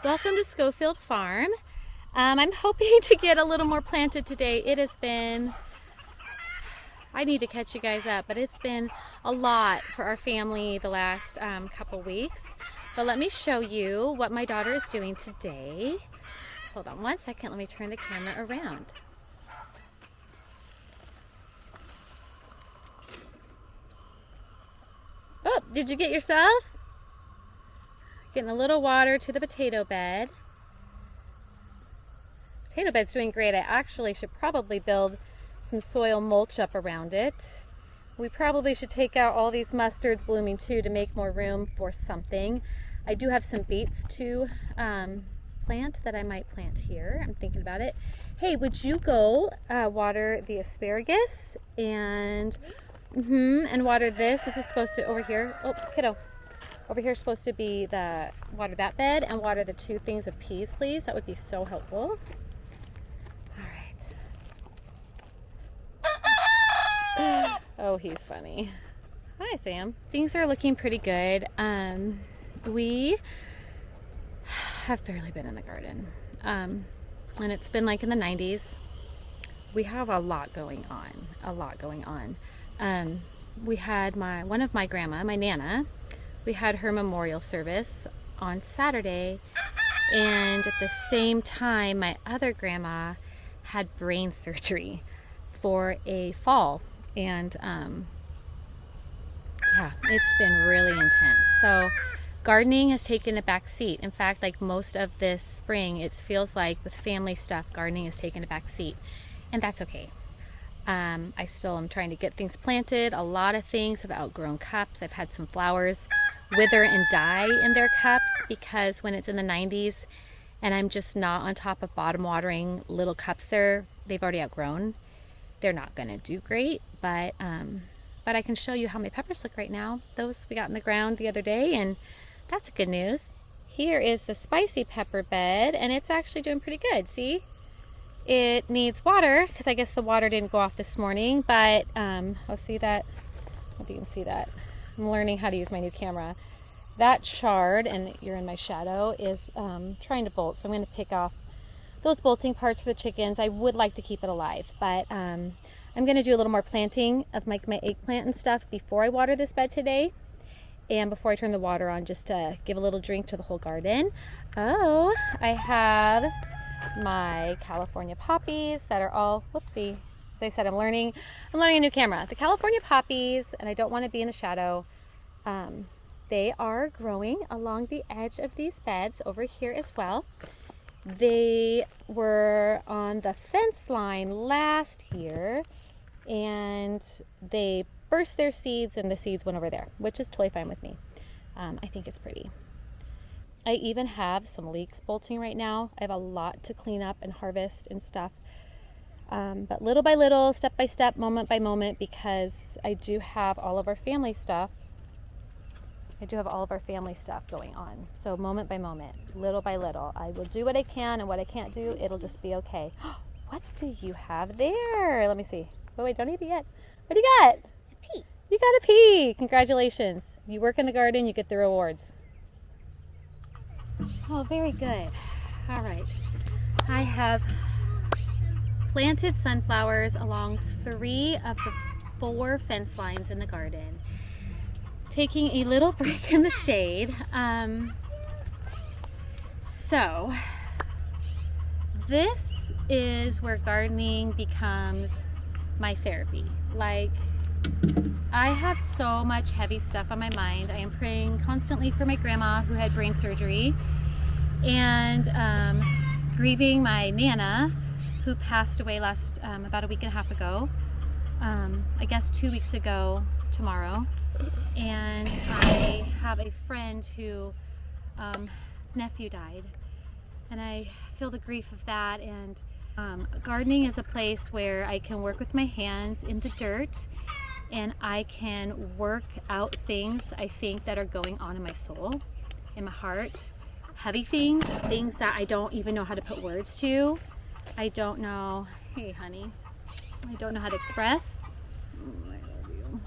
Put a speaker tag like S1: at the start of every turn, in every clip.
S1: Welcome to Scofield Farm. I'm hoping to get a little more planted today. It has been, I need to catch you guys up, but it's been a lot for our family the last couple weeks. But let me show you what my daughter is doing today. Hold on one second, let me turn the camera around. Oh, did you get yourself? Getting a little water to the potato bed. Potato bed's doing great. I actually should probably build some soil mulch up around it. We probably should take out all these mustards blooming too to make more room for something. I do have some beets to plant that I might plant here. I'm thinking about it. Hey, would you go water the asparagus and water this? This is supposed to, over here, oh kiddo, over here is supposed to be the, water that bed and water the 2 things of peas, please. That would be so helpful. All right. Oh, he's funny. Hi, Sam. Things are looking pretty good. We have barely been in the garden. And it's been like in the 90s. We have a lot going on. We had one of my grandma, my Nana, we had her memorial service on Saturday, and at the same time my other grandma had brain surgery for a fall, and yeah, it's been really intense. So gardening has taken a back seat. In fact, like most of this spring, it feels like with family stuff, gardening has taken a back seat, and that's okay. I still am trying to get things planted. A lot of things have outgrown cups. I've had some flowers wither and die in their cups because when it's in the 90s and I'm just not on top of bottom watering little cups they've already outgrown. They're not going to do great, but I can show you how my peppers look right now. Those we got in the ground the other day, and that's good news. Here is the spicy pepper bed, and it's actually doing pretty good. See? It needs water because I guess the water didn't go off this morning, but I'll see that. I hope you can see that. I'm learning how to use my new camera. That chard, and you're in my shadow, is trying to bolt, so I'm going to pick off those bolting parts for the chickens. I would like to keep it alive, but I'm going to do a little more planting of my eggplant and stuff before I water this bed today, and before I turn the water on, just to give a little drink to the whole garden. Oh, I have my California poppies that are all, whoopsie, as I said, I'm learning a new camera. The California poppies, and I don't want to be in the shadow, they are growing along the edge of these beds over here as well. They were on the fence line last year, and they burst their seeds, and the seeds went over there, which is totally fine with me. I think it's pretty. I even have some leeks bolting right now. I have a lot to clean up and harvest and stuff. But little by little, step by step, moment by moment, because I do have all of our family stuff. Going on. So moment by moment, little by little, I will do what I can, and what I can't do, it'll just be okay. What do you have there? Let me see. Oh, wait, don't eat it yet. What do you got?
S2: A pea.
S1: You got a pea. Congratulations. You work in the garden, you get the rewards. Oh, very good. All right. I have planted sunflowers along 3 of the 4 fence lines in the garden, taking a little break in the shade. So this is where gardening becomes my therapy. Like, I have so much heavy stuff on my mind. I am praying constantly for my grandma who had brain surgery, and grieving my Nana who passed away last about a week and a half ago. I guess 2 weeks ago tomorrow. And I have a friend who his nephew died, and I feel the grief of that. And gardening is a place where I can work with my hands in the dirt, and I can work out things I think that are going on in my soul, in my heart. Heavy things that I don't even know how to put words to. I don't know, hey honey, I don't know how to express. I love you.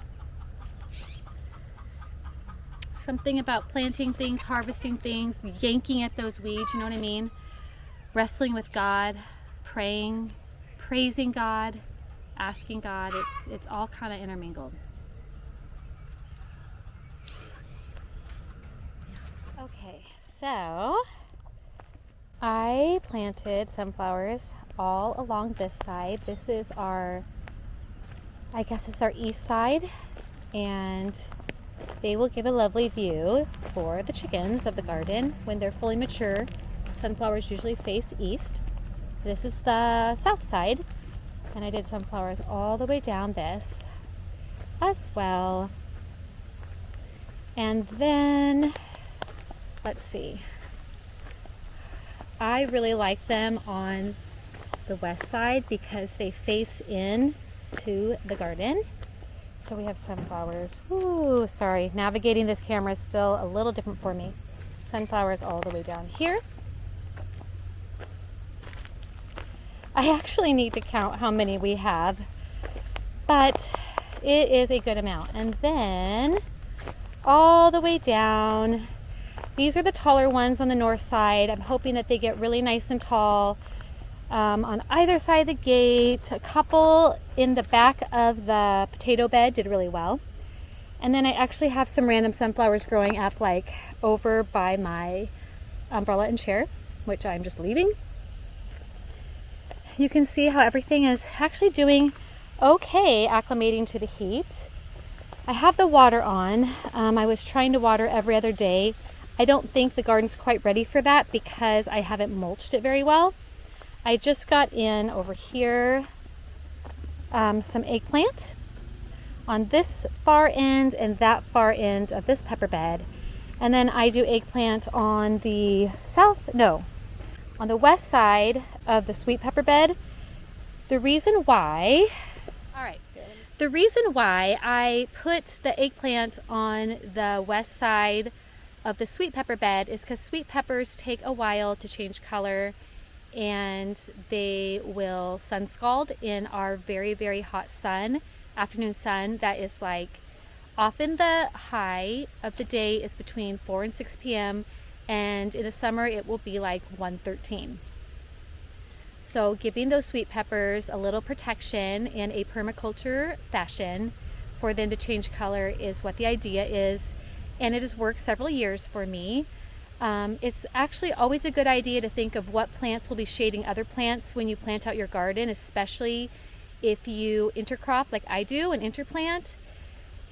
S1: Something about planting things, harvesting things, yanking at those weeds, you know what I mean? Wrestling with God, praying, praising God, asking God. It's all kind of intermingled. Okay, so I planted sunflowers all along this side. This is our, I guess it's our east side, and they will give a lovely view for the chickens of the garden. When they're fully mature, sunflowers usually face east. This is the south side, and I did sunflowers all the way down this as well. And then, let's see, I really like them on the west side because they face in to the garden. So we have sunflowers. Ooh, sorry, navigating this camera is still a little different for me. Sunflowers all the way down here. I actually need to count how many we have, but it is a good amount. And then all the way down, these are the taller ones on the north side. I'm hoping that they get really nice and tall on either side of the gate. A couple in the back of the potato bed did really well. And then I actually have some random sunflowers growing up like over by my umbrella and chair, which I'm just leaving. You can see how everything is actually doing okay, acclimating to the heat. I have the water on. I was trying to water every other day. I don't think the garden's quite ready for that because I haven't mulched it very well. I just got in over here some eggplant on this far end and that far end of this pepper bed. And then I do eggplant on the on the west side of the sweet pepper bed. The reason why I put the eggplant on the west side of the sweet pepper bed is because sweet peppers take a while to change color, and they will sun scald in our very, very hot afternoon sun that is like, often the high of the day is between 4 and 6 p.m. and in the summer it will be like 1:13. So giving those sweet peppers a little protection in a permaculture fashion for them to change color is what the idea is, and it has worked several years for me. It's actually always a good idea to think of what plants will be shading other plants when you plant out your garden, especially if you intercrop like I do and interplant.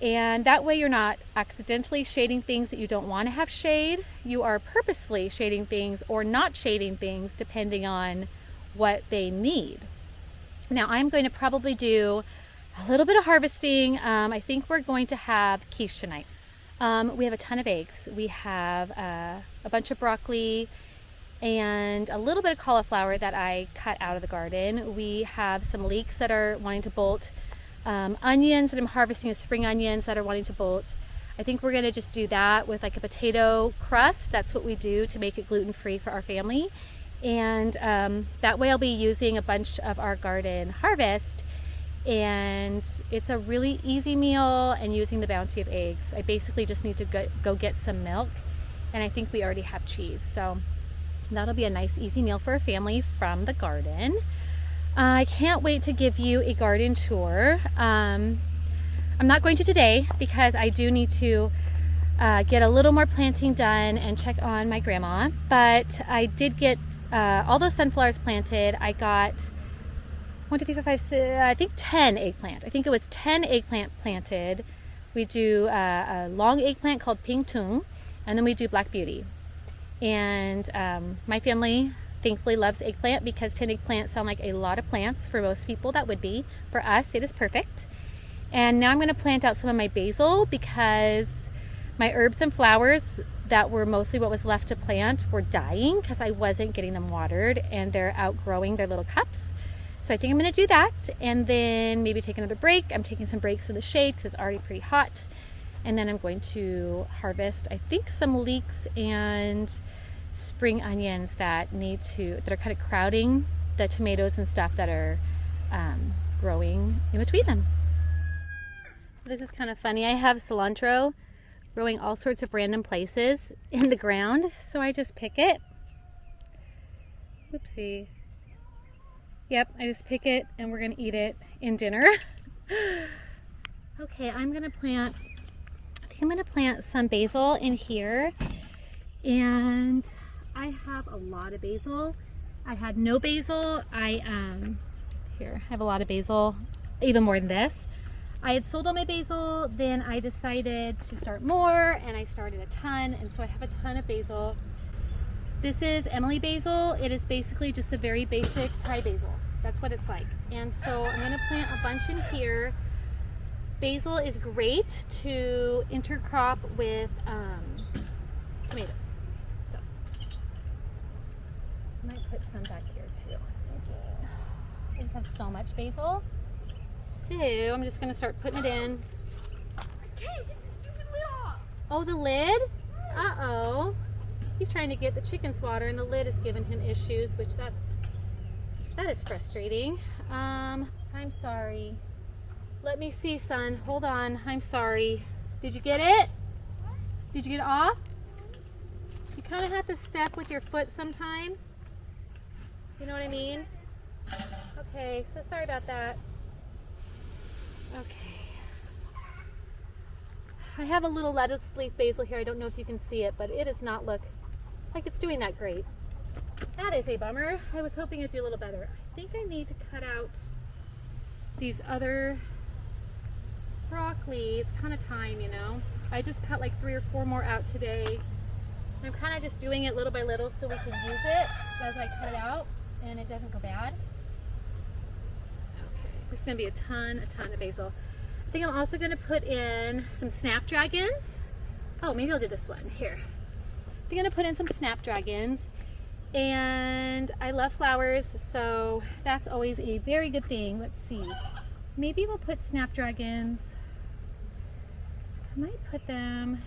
S1: And that way you're not accidentally shading things that you don't want to have shade. You are purposefully shading things or not shading things depending on what they need. Now I'm going to probably do a little bit of harvesting. I think we're going to have quiche tonight. We have a ton of eggs. We have a bunch of broccoli and a little bit of cauliflower that I cut out of the garden. We have some leeks that are wanting to bolt. Onions that I'm harvesting as spring onions that are wanting to bolt. I think we're going to just do that with like a potato crust. That's what we do to make it gluten-free for our family. And that way I'll be using a bunch of our garden harvest, and it's a really easy meal and using the bounty of eggs. I basically just need to go get some milk, and I think we already have cheese. So that'll be a nice easy meal for a family from the garden. I can't wait to give you a garden tour. I'm not going to today because I do need to get a little more planting done and check on my grandma, but I did get all those sunflowers planted. I got 1, 2, 3, 4, 5, 6, I think 10 eggplant. I think it was 10 eggplant planted. We do a long eggplant called Ping Tung, and then we do Black Beauty. And my family thankfully loves eggplant because 10 eggplants sound like a lot of plants. For most people that would be. For us it is perfect. And now I'm going to plant out some of my basil because my herbs and flowers that were mostly what was left to plant were dying because I wasn't getting them watered, and they're outgrowing their little cups. So I think I'm going to do that and then maybe take another break. I'm taking some breaks in the shade because it's already pretty hot. And then I'm going to harvest, I think, some leeks and spring onions that are kind of crowding the tomatoes and stuff that are growing in between them. This is kind of funny. I have cilantro growing all sorts of random places in the ground, so I just pick it. Oopsie. Yep, I just pick it and we're gonna eat it in dinner. Okay, I think I'm gonna plant some basil in here, and I have a lot of basil. I had no basil. I have a lot of basil, even more than this. I had sold all my basil, then I decided to start more, and I started a ton, and so I have a ton of basil. This is Emily basil. It is basically just the very basic Thai basil. That's what it's like. And so I'm gonna plant a bunch in here. Basil is great to intercrop with tomatoes. So I might put some back here too. I just have so much basil. So I'm just gonna start putting it in.
S2: I can't get the stupid lid off.
S1: Oh, the lid? Uh-oh. He's trying to get the chicken's water and the lid is giving him issues, which that is frustrating. I'm sorry. Let me see, son. Hold on. I'm sorry. Did you get it? Did you get it off? You kind of have to step with your foot sometimes. You know what I mean? Okay, so sorry about that. Okay. I have a little lettuce leaf basil here. I don't know if you can see it, but it does not look like it's doing that great. That is a bummer. I was hoping it'd do a little better. I think I need to cut out these other broccoli. It's kind of time, you know. I just cut like 3 or 4 more out today. I'm kind of just doing it little by little so we can use it as I cut it out and it doesn't go bad. Okay, this is gonna be a ton of basil. I think I'm also gonna put in some snapdragons. Oh, maybe I'll do this one here. I'm gonna put in some snapdragons, and I love flowers, so that's always a very good thing. Let's see. Maybe we'll put snapdragons. I might put them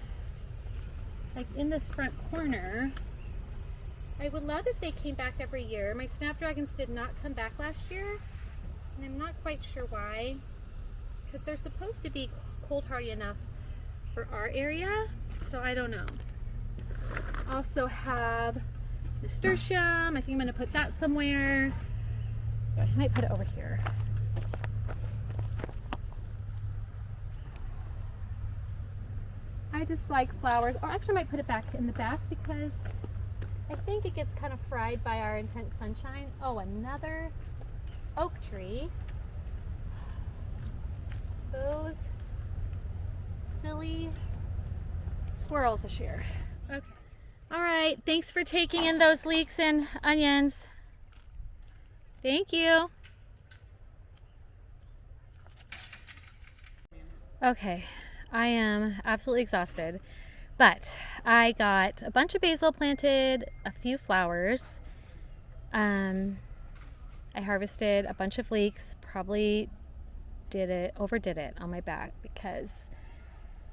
S1: like in this front corner. I would love if they came back every year. My snapdragons did not come back last year, and I'm not quite sure why, because they're supposed to be cold hardy enough for our area, so I don't know. Also have nasturtium. I think I'm going to put that somewhere. I might put it over here. I just like flowers, or actually I might put it back in the back because I think it gets kind of fried by our intense sunshine. Oh, another oak tree. Those silly squirrels this year. Okay. All right, thanks for taking in those leeks and onions. Thank you. Okay, I am absolutely exhausted, but I got a bunch of basil planted, a few flowers. I harvested a bunch of leeks, probably overdid it on my back because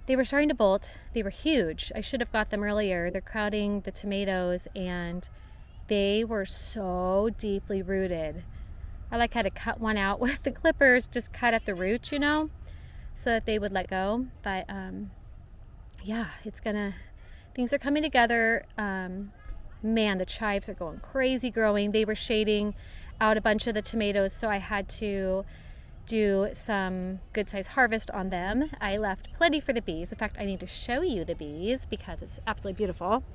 S1: they were starting to bolt. They were huge. I should have got them earlier. They're crowding the tomatoes and they were so deeply rooted. I had to cut one out with the clippers, just cut at the root, you know, so that they would let go. But yeah, things are coming together. Man, the chives are going crazy growing. They were shading out a bunch of the tomatoes, so I had to do some good size harvest on them. I left plenty for the bees. In fact, I need to show you the bees because it's absolutely beautiful.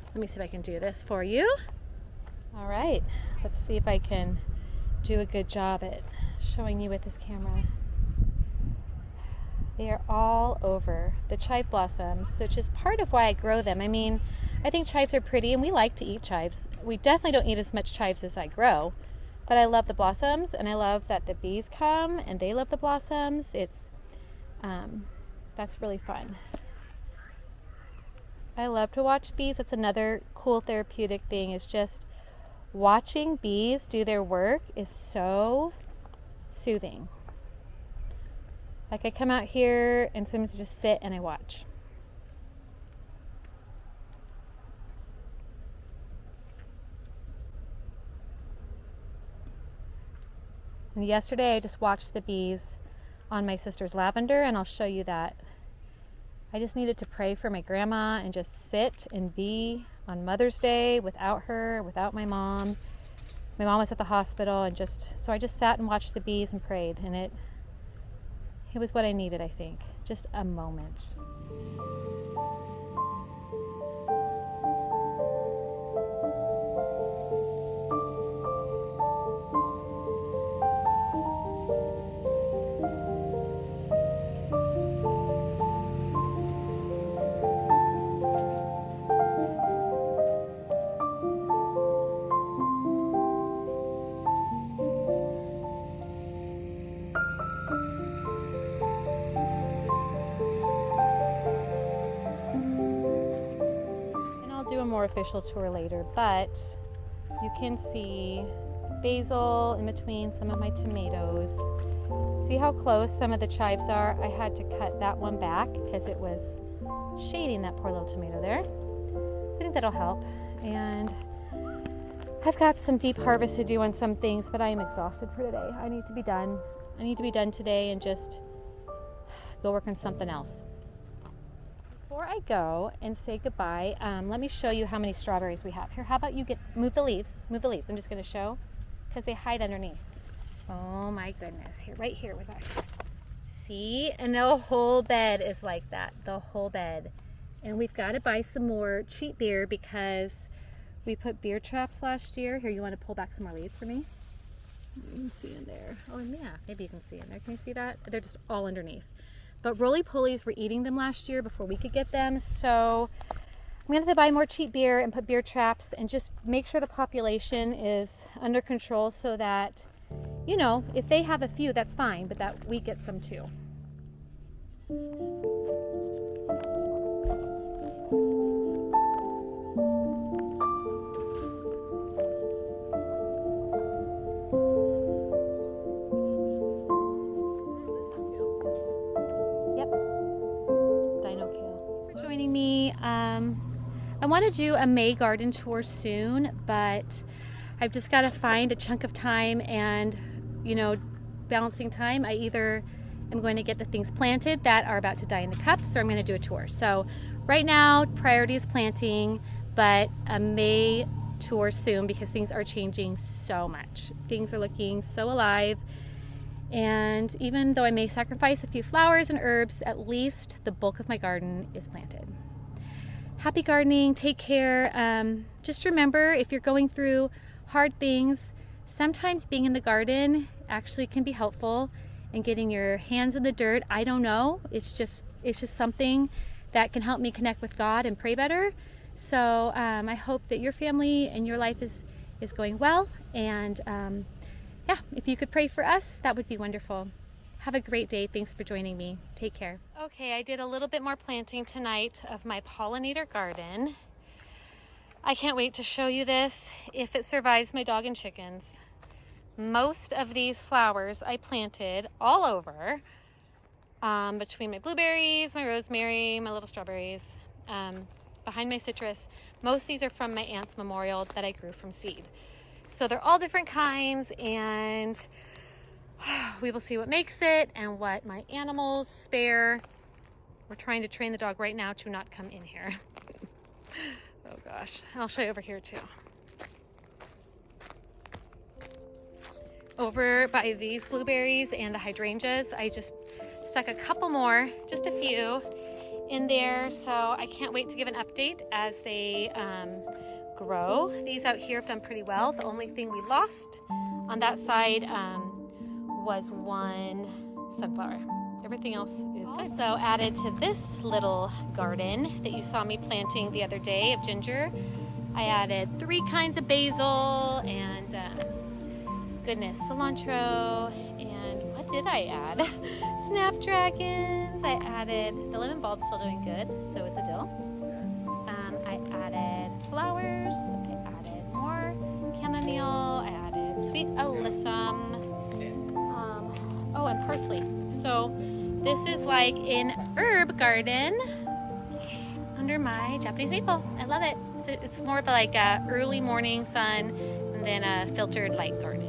S1: Let me see if I can do this for you. All right, let's see if I can do a good job at showing you with this camera. They are all over the chive blossoms, which is part of why I grow them. I mean, I think chives are pretty and we like to eat chives. We definitely don't eat as much chives as I grow. But I love the blossoms, and I love that the bees come, and they love the blossoms. That's really fun. I love to watch bees. That's another cool therapeutic thing, is just watching bees do their work is so soothing. Like I come out here and sometimes just sit and I watch. And yesterday I just watched the bees on my sister's lavender, and I'll show you that I just needed to pray for my grandma and just sit and be on Mother's Day without her, without my mom. My mom was at the hospital, and so I just sat and watched the bees and prayed, and it was what I needed, I think. Just a moment. Do a more official tour later, but you can see basil in between some of my tomatoes. See how close some of the chives are? I had to cut that one back because it was shading that poor little tomato there. So I think that'll help. And I've got some deep harvest to do on some things, but I am exhausted for today. I need to be done. I need to be done today and just go work on something else. Before I go and say goodbye, let me show you how many strawberries we have. Here, how about you move the leaves. Move the leaves. I'm just going to show because they hide underneath. Oh my goodness. Here, right here with us. See? And the whole bed is like that. The whole bed. And we've got to buy some more cheap beer because we put beer traps last year. Here, you want to pull back some more leaves for me? You can see in there. Oh, yeah. Maybe you can see in there. Can you see that? They're just all underneath. But roly-polies were eating them last year before we could get them. So I'm going to have to buy more cheap beer and put beer traps and just make sure the population is under control so that, you know, if they have a few, that's fine, but that we get some too. I want to do a May garden tour soon, but I've just got to find a chunk of time and, you know, balancing time. I either am going to get the things planted that are about to die in the cups, or I'm going to do a tour. So right now, priority is planting, but a May tour soon because things are changing so much. Things are looking so alive. And even though I may sacrifice a few flowers and herbs, at least the bulk of my garden is planted. Happy gardening, take care. Just remember, if you're going through hard things, sometimes being in the garden actually can be helpful and getting your hands in the dirt. I don't know, it's just something that can help me connect with God and pray better. So I hope that your family and your life is going well. And yeah, if you could pray for us, that would be wonderful. Have a great day. Thanks for joining me. Take care. Okay, I did a little bit more planting tonight of my pollinator garden. I can't wait to show you this if it survives my dog and chickens. Most of these flowers I planted all over between my blueberries, my rosemary, my little strawberries, behind my citrus. Most of these are from my aunt's memorial that I grew from seed. So they're all different kinds, and we will see what makes it and what my animals spare. We're trying to train the dog right now to not come in here. Oh gosh, I'll show you over here too. Over by these blueberries and the hydrangeas, I just stuck a couple more, just a few in there. So I can't wait to give an update as they grow. These out here have done pretty well. The only thing we lost on that side was one sunflower. Everything else is good. Also added to this little garden that you saw me planting the other day of ginger, I added 3 kinds of basil and goodness, cilantro, and what did I add? Snapdragons. I added, the lemon bulb's still doing good, so with the dill. I added flowers, I added more chamomile, I added sweet alyssum, oh, and parsley. So this is like an herb garden under my Japanese maple. I love it. It's more of like a early morning sun and then a filtered light garden.